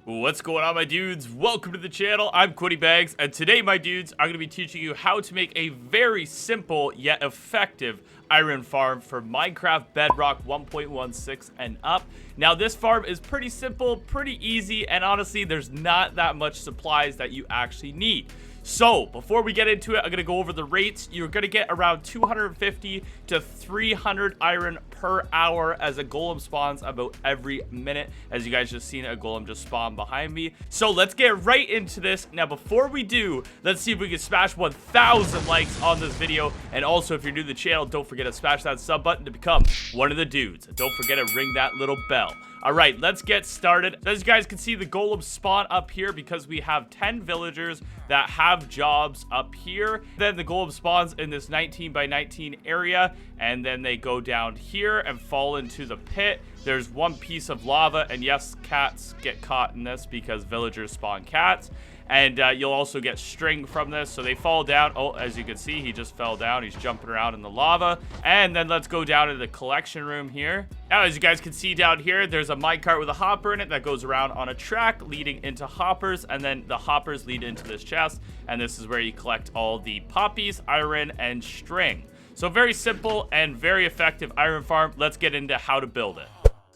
What's going on, my dudes? Welcome to the channel. I'm Quiddy Bags, and today, my dudes, I'm going to be teaching you how to make a very simple yet effective iron farm for Minecraft Bedrock 1.16 and up. Now, this farm is pretty simple, pretty easy, and honestly, there's not that much supplies that you actually need. So, before we get into it, I'm going to go over the rates. You're going to get around 250 to 300 iron per hour as a golem spawns about every minute. As you guys just seen, a golem just spawned behind me. So, let's get right into this. Now, before we do, let's see if we can smash 1,000 likes on this video. And also, if you're new to the channel, don't forget to smash that sub button to become one of the dudes. And don't forget to ring that little bell. All right, let's get started. As you guys can see, the golem spawn up here because we have 10 villagers that have jobs up here. Then the golem spawns in this 19 by 19 area, and then they go down here and fall into the pit. There's one piece of lava, and yes, cats get caught in this because villagers spawn cats. And you'll also get string from this, so they fall down. Oh, as you can see, he just fell down. He's jumping around in the lava. And then let's go down to the collection room here. Now, as you guys can see down here, there's a minecart with a hopper in it that goes around on a track leading into hoppers, and then the hoppers lead into this chest, and this is where you collect all the poppies, iron, and string. So very simple and very effective iron farm. Let's get into how to build it.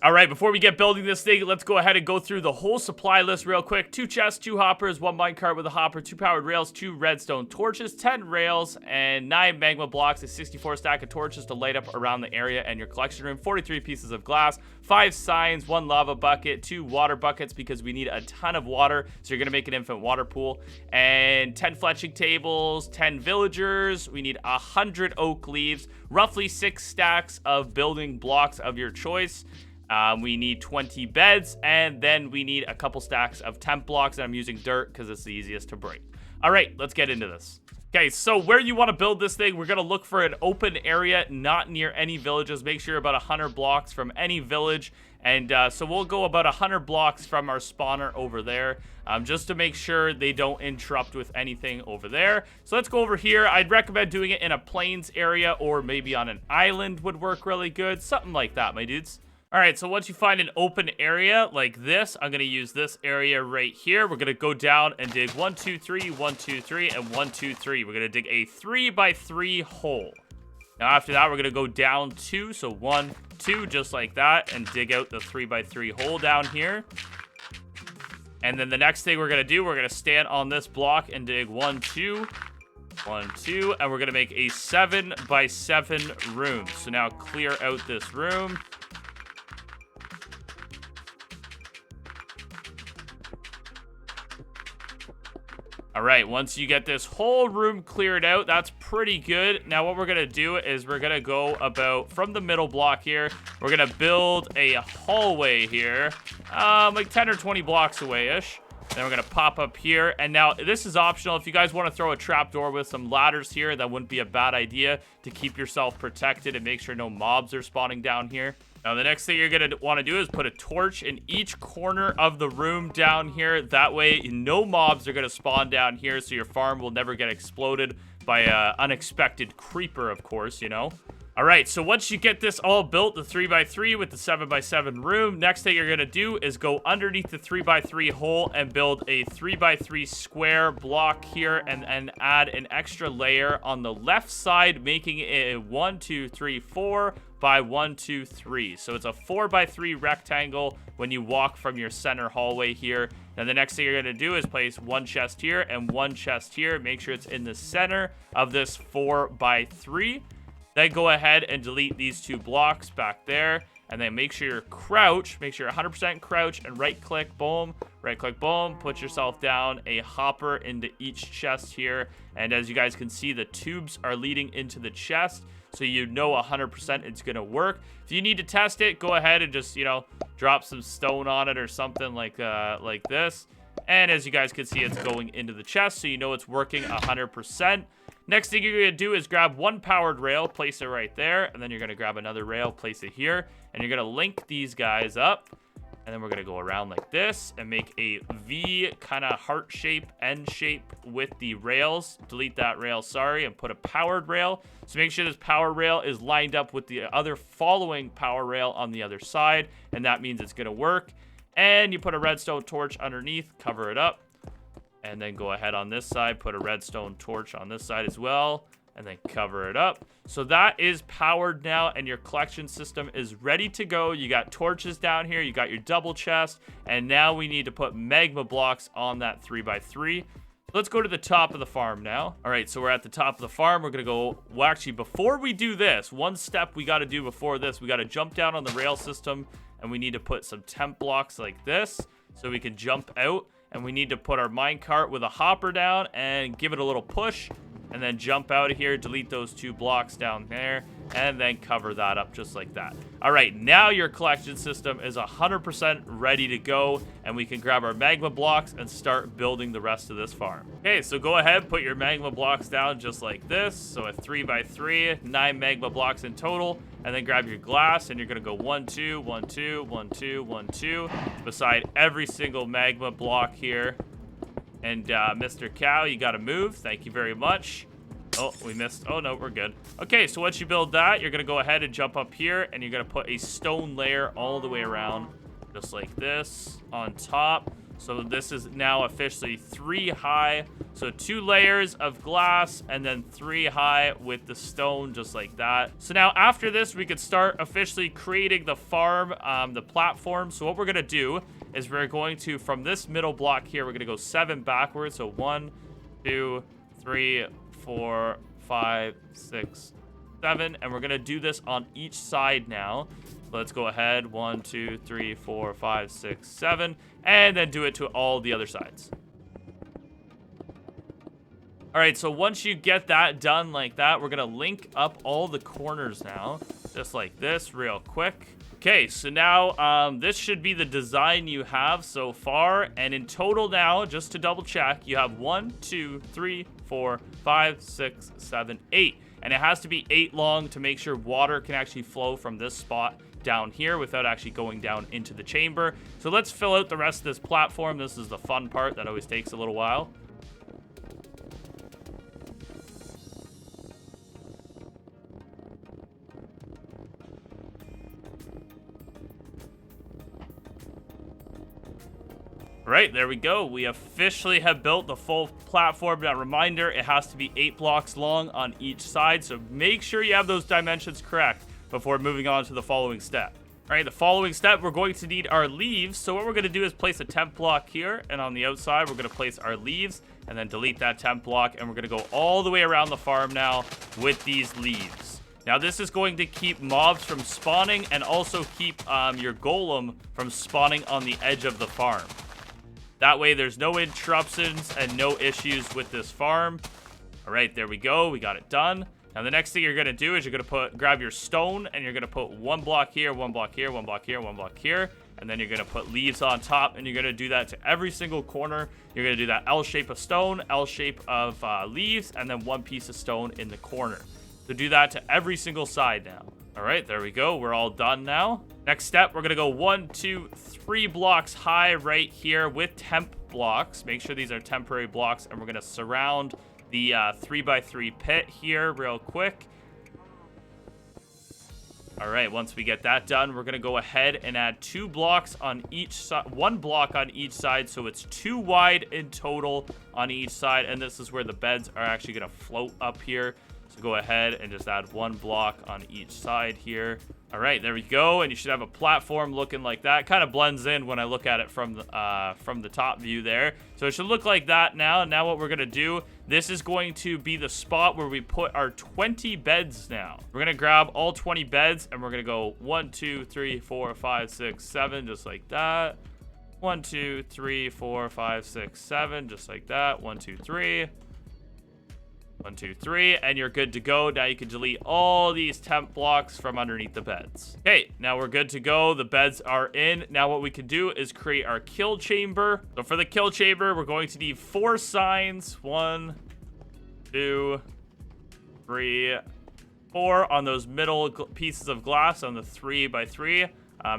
All right, before we get building this thing, let's go ahead and go through the whole supply list real quick. 2 chests, 2 hoppers, 1 minecart with a hopper, 2 powered rails, 2 redstone torches, 10 rails, and 9 magma blocks, a 64 stack of torches to light up around the area and your collection room, 43 pieces of glass, 5 signs, 1 lava bucket, 2 water buckets because we need a ton of water, so you're going to make an infinite water pool, and 10 fletching tables, 10 villagers. We need 100 oak leaves, roughly 6 stacks of building blocks of your choice. We need 20 beds, and then we need a couple stacks of temp blocks, and I'm using dirt because it's the easiest to break. All right, let's get into this. Okay, so where you want to build this thing, we're going to look for an open area, not near any villages. Make sure you're about 100 blocks from any village, and so we'll go about 100 blocks from our spawner over there, just to make sure they don't interrupt with anything over there. So let's go over here. I'd recommend doing it in a plains area, or maybe on an island would work really good, something like that, my dudes. All right, so once you find an open area like this, I'm going to use this area right here. We're going to go down and dig 1, 2, 3, 1, 2, 3, and 1, 2, 3. We're going to dig a 3 by 3 hole. Now, after that, we're going to go down 2, so 1, 2, just like that, and dig out the 3 by 3 hole down here. And then the next thing we're going to do, we're going to stand on this block and dig 1, 2, 1, 2, and we're going to make a 7 by 7 room. So now clear out this room. All right, once you get this whole room cleared out, that's pretty good. Now, what we're going to do is we're going to go about from the middle block here. We're going to build a hallway here, like 10 or 20 blocks away-ish. Then we're going to pop up here. And now, this is optional. If you guys want to throw a trapdoor with some ladders here, that wouldn't be a bad idea to keep yourself protected and make sure no mobs are spawning down here. Now, the next thing you're going to want to do is put a torch in each corner of the room down here. That way, no mobs are going to spawn down here, so your farm will never get exploded by an unexpected creeper, of course, you know. All right, so once you get this all built, the 3 by 3 with the 7 by 7 room, next thing you're going to do is go underneath the 3 by 3 hole and build a 3 by 3 square block here, and add an extra layer on the left side, making it a 1, 2, 3, 4 by 1, 2, 3. So it's a 4 by 3 rectangle when you walk from your center hallway here. Then the next thing you're going to do is place 1 chest here and 1 chest here. Make sure it's in the center of this 4 by 3. Then go ahead and delete these 2 blocks back there. And then make sure you're crouch. Make sure you're 100% crouch and right-click, boom. Right-click, boom. Put yourself down a hopper into each chest here. And as you guys can see, the tubes are leading into the chest. So you know 100% it's going to work. If you need to test it, go ahead and just, you know, drop some stone on it or something like this. And as you guys can see, it's going into the chest, so you know it's working 100%. Next thing you're going to do is grab 1 powered rail, place it right there, and then you're going to grab another rail, place it here, and you're going to link these guys up. And then we're going to go around like this and make a V kind of heart shape, end shape with the rails. Delete that rail, sorry, and put a powered rail. So make sure this power rail is lined up with the other following power rail on the other side, and that means it's going to work. And you put a redstone torch underneath, cover it up. And then go ahead on this side, put a redstone torch on this side as well. And then cover it up. So that is powered now, and your collection system is ready to go. You got torches down here, you got your double chest, and now we need to put magma blocks on that 3x3. Let's go to the top of the farm now. All right, so we're at the top of the farm. We're gonna go, well, actually, before we do this, one step we gotta do before this, we gotta jump down on the rail system, and we need to put some temp blocks like this, so we can jump out, and we need to put our minecart with a hopper down, and give it a little push, and then jump out of here, delete those 2 blocks down there, and then cover that up just like that. All right, now your collection system is 100% ready to go, and we can grab our magma blocks and start building the rest of this farm. Okay, so go ahead, put your magma blocks down just like this. So a 3x3, 9 magma blocks in total, and then grab your glass, and you're gonna go 1, 2, 1, 2, 1, 2, 1, 2, beside every single magma block here. And Mr. Cow, you gotta move. Thank you very much. Oh, we missed. Oh, no, we're good. Okay, so once you build that, you're gonna go ahead and jump up here, and you're gonna put a stone layer all the way around, just like this, on top. So this is now officially 3 high. So 2 layers of glass, and then 3 high with the stone, just like that. So now after this, we could start officially creating the farm, the platform. So what we're gonna do is we're going to, from this middle block here, we're gonna go 7 backwards. So 1, 2, 3, 4, 5, 6, 7, and we're gonna do this on each side now. Let's go ahead, 1, 2, 3, 4, 5, 6, 7, and then do it to all the other sides. All right, so once you get that done like that, we're gonna link up all the corners now, just like this, real quick. Okay, so now this should be the design you have so far, and in total now, just to double check, you have 1, 2, 3, 4, 5, 6, 7, 8. And it has to be 8 long to make sure water can actually flow from this spot down here without actually going down into the chamber. So let's fill out the rest of this platform. This is the fun part that always takes a little while. Right, there we go. We officially have built the full platform. Now, reminder, it has to be 8 blocks long on each side, so make sure you have those dimensions correct before moving on to the following step. All right, the following step, we're going to need our leaves. So what we're going to do is place a temp block here, and on the outside, we're going to place our leaves, and then delete that temp block, and we're going to go all the way around the farm now with these leaves. Now, this is going to keep mobs from spawning and also keep your golem from spawning on the edge of the farm. That way, there's no interruptions and no issues with this farm. All right, there we go. We got it done. Now, the next thing you're going to do is you're going to grab your stone, and you're going to put 1 block here, 1 block here, 1 block here, 1 block here. And then you're going to put leaves on top, and you're going to do that to every single corner. You're going to do that L shape of stone, L shape of leaves, and then 1 piece of stone in the corner. So do that to every single side now. All right, there we go. We're all done now. Next step, we're going to go 1, 2, 3 blocks high right here with temp blocks. Make sure these are temporary blocks, and we're going to surround the 3x3 pit here real quick. All right, once we get that done, we're going to go ahead and add 2 blocks on each side, 1 block on each side, so it's 2 wide in total on each side, and this is where the beds are actually going to float up here. So go ahead and just add 1 block on each side here. All right, there we go, and you should have a platform looking like that. Kind of blends in when I look at it from the top view there. So it should look like that now. Now what we're going to do, this is going to be the spot where we put our 20 beds now. We're going to grab all 20 beds, and we're going to go 1, 2, 3, 4, 5, 6, 7, just like that. 1, 2, 3, 4, 5, 6, 7, just like that. 1, 2, 3. 1, 2, 3, and you're good to go. Now you can delete all these temp blocks from underneath the beds. Okay, now we're good to go. The beds are in. Now what we can do is create our kill chamber. So for the kill chamber, we're going to need 4 signs. 1, 2, 3, 4 on those middle pieces of glass on the 3x3.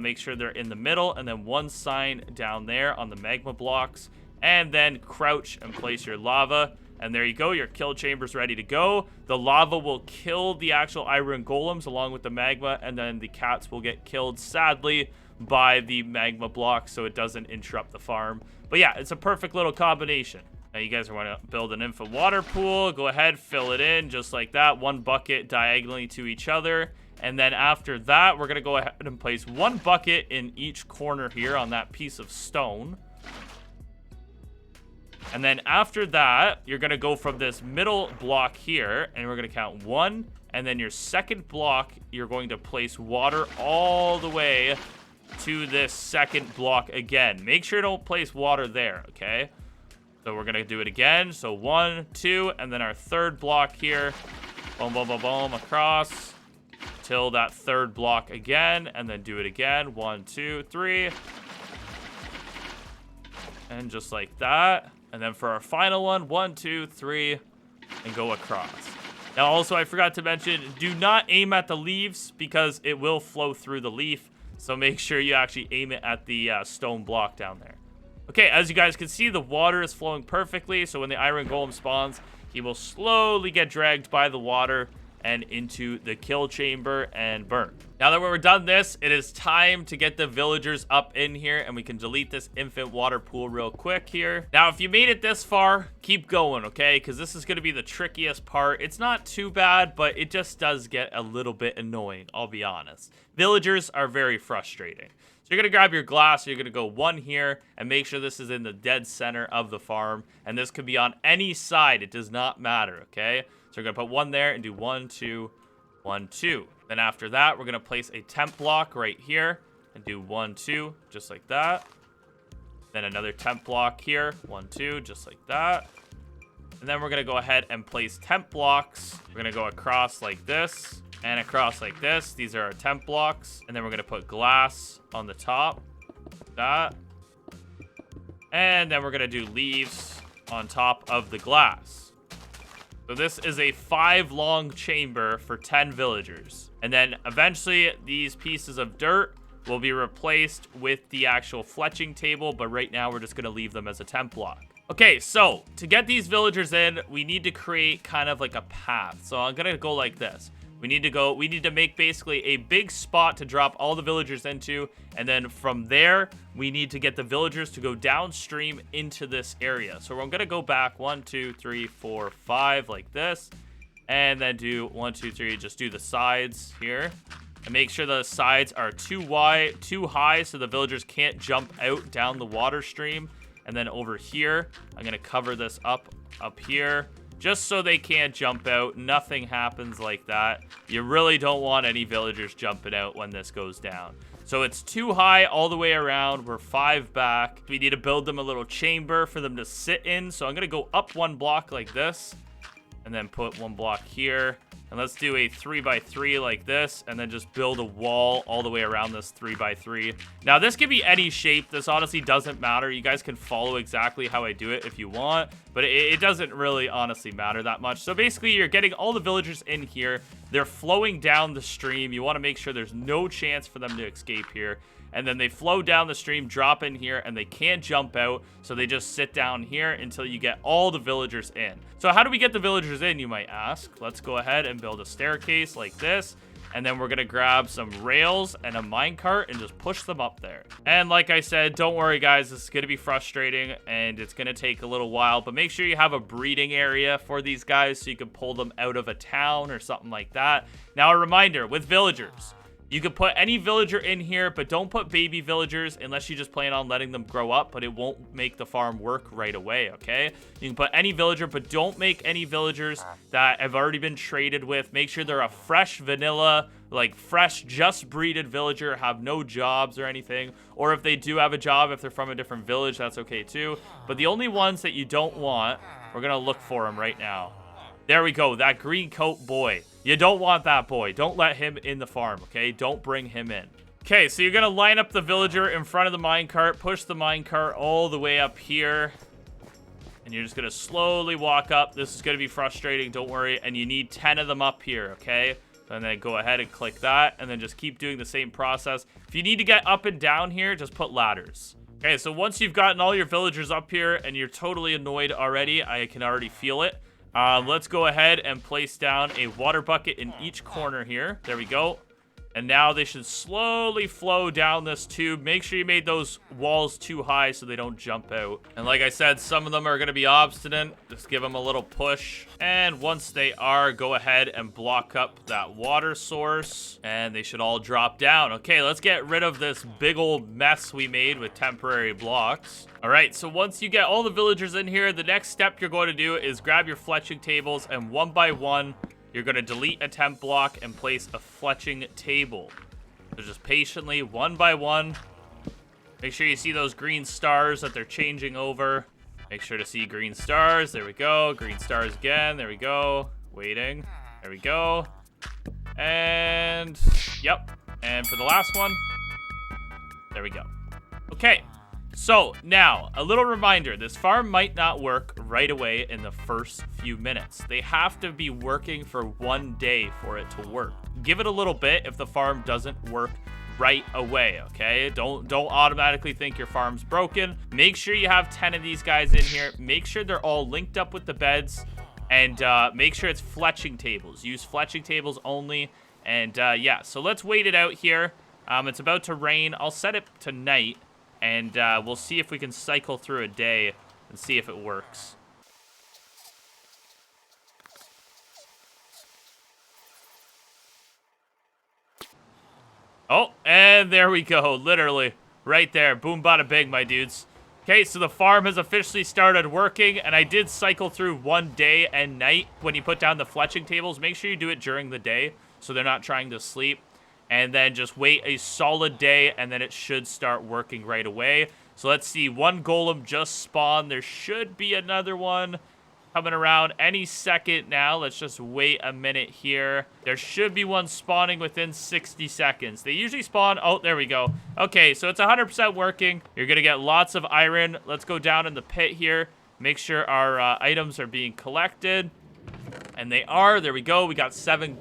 Make sure they're in the middle, and then 1 sign down there on the magma blocks, and then crouch and place your lava. And there you go, your kill chamber's ready to go. The lava will kill the actual iron golems along with the magma, and then the cats will get killed, sadly, by the magma block so it doesn't interrupt the farm. But yeah, it's a perfect little combination. Now you guys want to build an infant water pool. Go ahead, fill it in just like that. One bucket diagonally to each other. And then after that, we're going to go ahead and place one bucket in each corner here on that piece of stone. And then after that, you're going to go from this middle block here, and we're going to count 1. And then your second block, you're going to place water all the way to this second block again. Make sure you don't place water there, okay? So we're going to do it again. So 1, 2, and then our third block here. Boom, boom, boom, boom, across. Till that third block again, and then do it again. 1, 2, 3. And just like that. And then for our final one, 1, 2, 3, and go across. Now, also, I forgot to mention, do not aim at the leaves because it will flow through the leaf. So make sure you actually aim it at the stone block down there. Okay, as you guys can see, the water is flowing perfectly. So when the iron golem spawns, he will slowly get dragged by the water and into the kill chamber and burn. Now that we're done this, it is time to get the villagers up in here, and we can delete this infant water pool real quick here. Now, if you made it this far, keep going, okay? Because this is going to be the trickiest part. It's not too bad, but it just does get a little bit annoying, I'll be honest. Villagers are very frustrating. So you're going to grab your glass, you're going to go 1 here, and make sure this is in the dead center of the farm. And this could be on any side. It does not matter, okay? So we're going to put 1 there and do 1, 2, 1, 2. Then after that, we're going to place a temp block right here and do 1, 2, just like that. Then another temp block here, 1, 2, just like that. And then we're going to go ahead and place temp blocks. We're going to go across like this and across like this. These are our temp blocks. And then we're going to put glass on the top, like that. And then we're going to do leaves on top of the glass. So this is a 5-long chamber for 10 villagers. And then eventually these pieces of dirt will be replaced with the actual fletching table, but right now we're just going to leave them as a temp block. Okay, so to get these villagers in, we need to create kind of like a path. So I'm going to go like this. We need to make basically a big spot to drop all the villagers into. And then from there, we need to get the villagers to go downstream into this area. So I'm going to go back 1, 2, 3, 4, 5 like this. And then do 1, 2, 3, just do the sides here. And make sure the sides are too high so the villagers can't jump out down the water stream. And then over here, I'm going to cover this up here. Just so they can't jump out. Nothing happens like that. You really don't want any villagers jumping out when this goes down. So it's too high all the way around. We're 5 back. We need to build them a little chamber for them to sit in. So I'm going to go up 1 block like this. And then put 1 block here. And let's do a 3x3 like this, and then just build a wall all the way around this 3x3. Now, this can be any shape. This honestly doesn't matter. You guys can follow exactly how I do it if you want, but it doesn't really honestly matter that much. So basically, you're getting all the villagers in here. They're flowing down the stream. You want to make sure there's no chance for them to escape here. And then they flow down the stream, drop in here, and they can't jump out. So they just sit down here until you get all the villagers in. So how do we get the villagers in, you might ask? Let's go ahead and build a staircase like this. And then we're going to grab some rails and a minecart and just push them up there. And like I said, don't worry, guys. This is going to be frustrating and it's going to take a little while. But make sure you have a breeding area for these guys so you can pull them out of a town or something like that. Now, a reminder with villagers. You can put any villager in here, but don't put baby villagers unless you just plan on letting them grow up, but it won't make the farm work right away, okay? You can put any villager, but don't make any villagers that have already been traded with. Make sure they're a fresh vanilla, like fresh, just breeded villager, have no jobs or anything. Or if they do have a job, if they're from a different village, that's okay too. But the only ones that you don't want, we're gonna look for them right now. There we go, that green coat boy. You don't want that boy. Don't let him in the farm, okay? Don't bring him in. Okay, so you're going to line up the villager in front of the minecart, push the minecart all the way up here. And you're just going to slowly walk up. This is going to be frustrating, don't worry. And you need 10 of them up here, okay? And then go ahead and click that, and then just keep doing the same process. If you need to get up and down here, just put ladders. Okay, so once you've gotten all your villagers up here, and you're totally annoyed already, I can already feel it. Let's go ahead and place down a water bucket in each corner here. There we go. And now they should slowly flow down this tube. Make sure you made those walls too high so they don't jump out. And like I said, some of them are going to be obstinate. Just give them a little push. And once they are, go ahead and block up that water source. And they should all drop down. Okay, let's get rid of this big old mess we made with temporary blocks. All right, so once you get all the villagers in here, the next step you're going to do is grab your fletching tables and one by one, you're going to delete a temp block and place a fletching table. So just patiently, one by one, make sure you see those green stars that they're changing over. Make sure to see green stars. There we go. Green stars again. There we go. Waiting. There we go. And, yep. And for the last one, there we go. Okay. So, now, a little reminder, this farm might not work right away in the first few minutes. They have to be working for 1 day for it to work. Give it a little bit if the farm doesn't work right away, okay? Don't automatically think your farm's broken. Make sure you have 10 of these guys in here. Make sure they're all linked up with the beds, and make sure it's fletching tables. Use fletching tables only, and yeah, so let's wait it out here. It's about to rain. I'll set it to night. And we'll see if we can cycle through a day and see if it works. Oh, and there we go. Literally. Right there. Boom, bada, bing, my dudes. Okay, so the farm has officially started working. And I did cycle through 1 day and night. When you put down the fletching tables, make sure you do it during the day so they're not trying to sleep. And then just wait a solid day, and then it should start working right away. So let's see, one golem just spawned. There should be another one coming around any second now. Let's just wait a minute here. There should be one spawning within 60 seconds. They usually spawn. Oh, there we go. Okay, so it's 100% working. You're going to get lots of iron. Let's go down in the pit here. Make sure our items are being collected. And they are. There we go. We got seven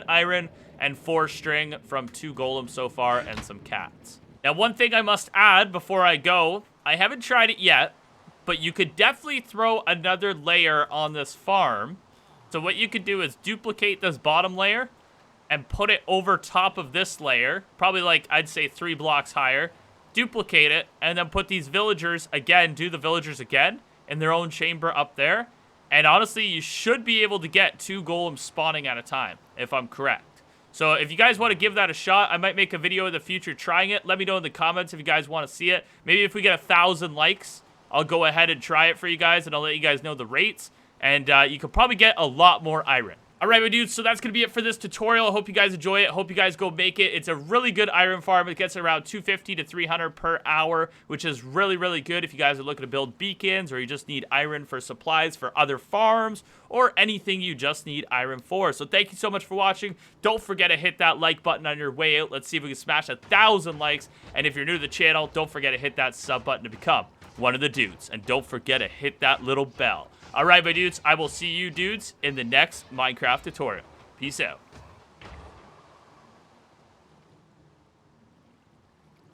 iron and 4 string from 2 golems so far and some cats. Now, one thing I must add before I go, I haven't tried it yet, but you could definitely throw another layer on this farm. So what you could do is duplicate this bottom layer and put it over top of this layer, probably like, I'd say 3 blocks higher, duplicate it, and then put these villagers again, do the villagers again in their own chamber up there. And honestly, you should be able to get 2 golems spawning at a time, if I'm correct. So if you guys want to give that a shot, I might make a video in the future trying it. Let me know in the comments if you guys want to see it. Maybe if we get 1,000 likes, I'll go ahead and try it for you guys, and I'll let you guys know the rates. And you could probably get a lot more iron. All right, my dudes, so that's going to be it for this tutorial. I hope you guys enjoy it. I hope you guys go make it. It's a really good iron farm. It gets around 250 to 300 per hour, which is really, really good if you guys are looking to build beacons or you just need iron for supplies for other farms or anything you just need iron for. So thank you so much for watching. Don't forget to hit that like button on your way out. Let's see if we can smash 1,000 likes. And if you're new to the channel, don't forget to hit that sub button to become one of the dudes. And don't forget to hit that little bell. All right, my dudes, I will see you dudes in the next Minecraft tutorial. Peace out.